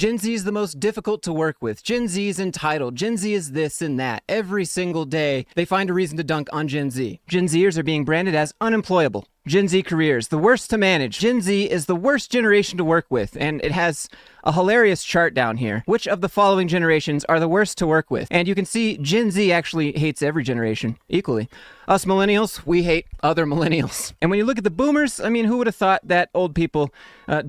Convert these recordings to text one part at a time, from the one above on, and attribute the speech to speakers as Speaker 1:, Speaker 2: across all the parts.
Speaker 1: Gen Z is the most difficult to work with. Gen Z is entitled. Gen Z is this and that. Every single day, they find a reason to dunk on Gen Z. Gen Zers are being branded as unemployable. Gen Z careers, the worst to manage. Gen Z is the worst generation to work with, and it has a hilarious chart down here. Which of the following generations are the worst to work with? And you can see Gen Z actually hates every generation equally. Us millennials, we hate other millennials. And when you look at the boomers, I mean, who would have thought that old people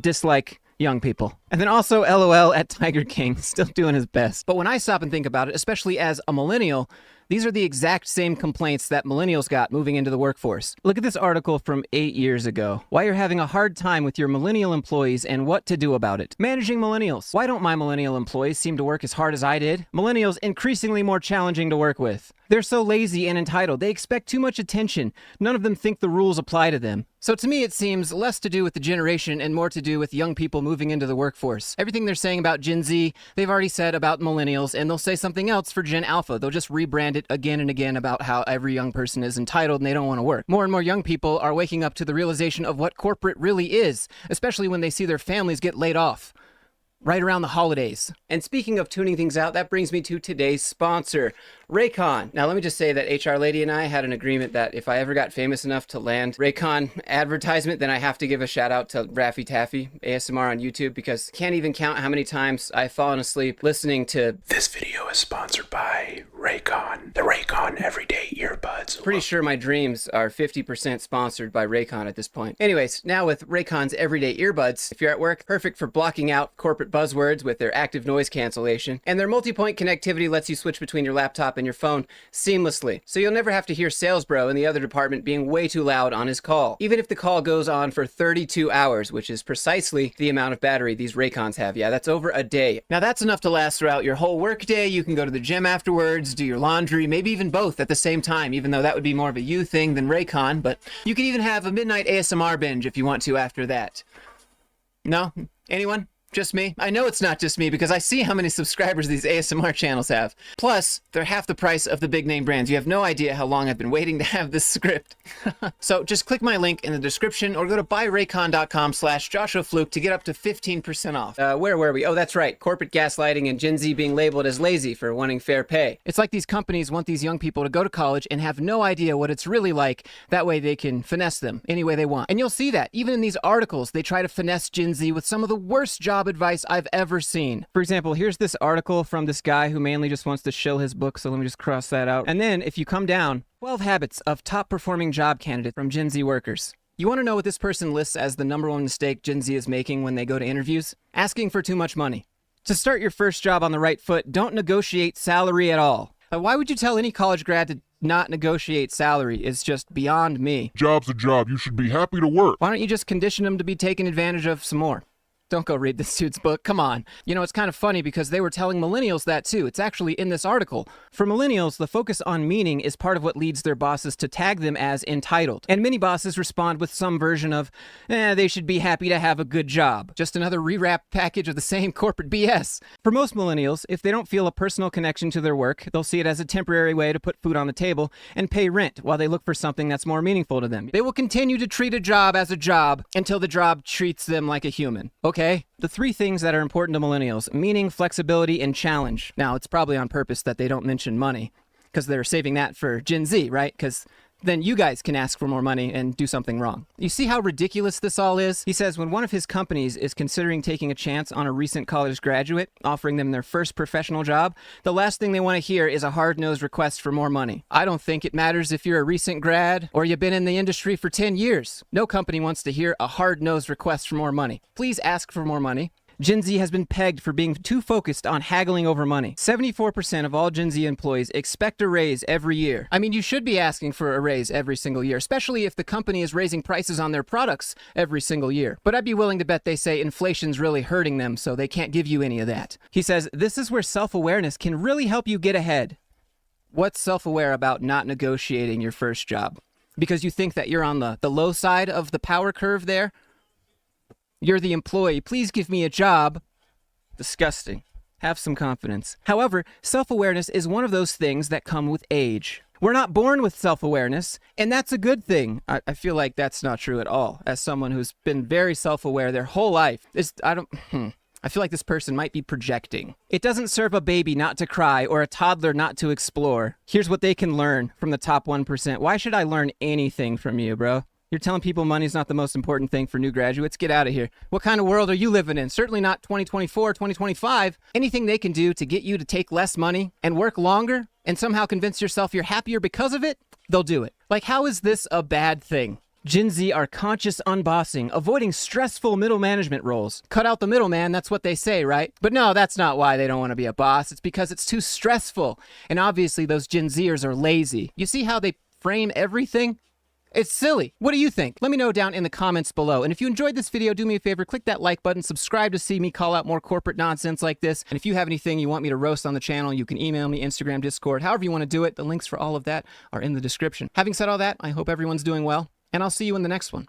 Speaker 1: dislike young people? And then also LOL at Tiger King, still doing his best. But when I stop and think about it, especially as a millennial, these are the exact same complaints that millennials got moving into the workforce. Look at this article from 8 years ago. Why you're having a hard time with your millennial employees and what to do about it. Managing millennials. Why don't my millennial employees seem to work as hard as I did? Millennials increasingly more challenging to work with. They're so lazy and entitled. They expect too much attention. None of them think the rules apply to them. So to me, it seems less to do with the generation and more to do with young people moving into the workforce. Everything they're saying about Gen Z, they've already said about millennials, and they'll say something else for Gen Alpha. They'll just rebrand it again and again about how every young person is entitled and they don't want to work. More and more young people are waking up to the realization of what corporate really is, especially when they see their families get laid off right around the holidays. And speaking of tuning things out, that brings me to today's sponsor, Raycon. Now, let me just say that HR Lady and I had an agreement that if I ever got famous enough to land Raycon advertisement, then I have to give a shout out to Raffy Taffy ASMR on YouTube, because I can't even count how many times I've fallen asleep listening to...
Speaker 2: This video is sponsored by Raycon, the Raycon Everyday Earbuds.
Speaker 1: Pretty sure my dreams are 50% sponsored by Raycon at this point. Anyways, now with Raycon's Everyday Earbuds, if you're at work, perfect for blocking out corporate buzzwords with their active noise cancellation, and their multi-point connectivity lets you switch between your laptop and your phone seamlessly, so you'll never have to hear sales bro in the other department being way too loud on his call, even if the call goes on for 32 hours, which is precisely the amount of battery these Raycons have. Yeah, that's over a day. Now that's enough to last throughout your whole work day. You can go to the gym afterwards, do your laundry, maybe even both at the same time, even though that would be more of a you thing than Raycon, but you could even have a midnight ASMR binge if you want to after that. No? Anyone? Just me? I know it's not just me, because I see how many subscribers these ASMR channels have. Plus, they're half the price of the big name brands. You have no idea how long I've been waiting to have this script. So just click my link in the description or go to buyraycon.com/Joshua Fluke to get up to 15% off. Where were we? Oh, that's right. Corporate gaslighting and Gen Z being labeled as lazy for wanting fair pay. It's like these companies want these young people to go to college and have no idea what it's really like. That way they can finesse them any way they want. And you'll see that even in these articles, they try to finesse Gen Z with some of the worst job advice I've ever seen. For example, here's this article from this guy who mainly just wants to shill his book, so let me just cross that out. And then if you come down, 12 habits of top performing job candidate from Gen Z workers. You want to know what this person lists as the #1 mistake Gen Z is making when they go to interviews? Asking for too much money. To start your first job on the right foot, don't negotiate salary at all. Why would you tell any college grad to not negotiate salary? Is just beyond me.
Speaker 3: Job's a job. You should be happy to work.
Speaker 1: Why don't you just condition them to be taken advantage of some more? Don't go read this dude's book. Come on. You know, it's kind of funny because they were telling millennials that too. It's actually in this article. For millennials, the focus on meaning is part of what leads their bosses to tag them as entitled. And many bosses respond with some version of, they should be happy to have a good job. Just another rewrap package of the same corporate BS. For most millennials, if they don't feel a personal connection to their work, they'll see it as a temporary way to put food on the table and pay rent while they look for something that's more meaningful to them. They will continue to treat a job as a job until the job treats them like a human. Okay? The 3 things that are important to millennials: meaning, flexibility, and challenge. Now, it's probably on purpose that they don't mention money, because they're saving that for Gen Z, right? Because then you guys can ask for more money and do something wrong. You see how ridiculous this all is? He says when one of his companies is considering taking a chance on a recent college graduate, offering them their first professional job, the last thing they want to hear is a hard-nosed request for more money. I don't think it matters if you're a recent grad or you've been in the industry for 10 years. No company wants to hear a hard-nosed request for more money. Please ask for more money. Gen Z has been pegged for being too focused on haggling over money. 74% of all Gen Z employees expect a raise every year. I mean, you should be asking for a raise every single year, especially if the company is raising prices on their products every single year. But I'd be willing to bet they say inflation's really hurting them, so they can't give you any of that. He says, this is where self-awareness can really help you get ahead. What's self-aware about not negotiating your first job? Because you think that you're on the low side of the power curve there? You're the employee. Please give me a job. Disgusting. Have some confidence. However, self-awareness is one of those things that come with age. We're not born with self-awareness, and that's a good thing. I feel like that's not true at all. As someone who's been very self-aware their whole life, I feel like this person might be projecting. It doesn't serve a baby not to cry or a toddler not to explore. Here's what they can learn from the top 1%. Why should I learn anything from you, bro? You're telling people money's not the most important thing for new graduates? Get out of here. What kind of world are you living in? Certainly not 2024, 2025. Anything they can do to get you to take less money and work longer and somehow convince yourself you're happier because of it, they'll do it. Like, how is this a bad thing? Gen Z are conscious unbossing, avoiding stressful middle management roles. Cut out the middleman, that's what they say, right? But no, that's not why they don't want to be a boss. It's because it's too stressful. And obviously those Gen Zers are lazy. You see how they frame everything? It's silly. What do you think? Let me know down in the comments below. And if you enjoyed this video, do me a favor, click that like button, subscribe to see me call out more corporate nonsense like this. And if you have anything you want me to roast on the channel, you can email me, Instagram, Discord, however you want to do it. The links for all of that are in the description. Having said all that, I hope everyone's doing well, and I'll see you in the next one.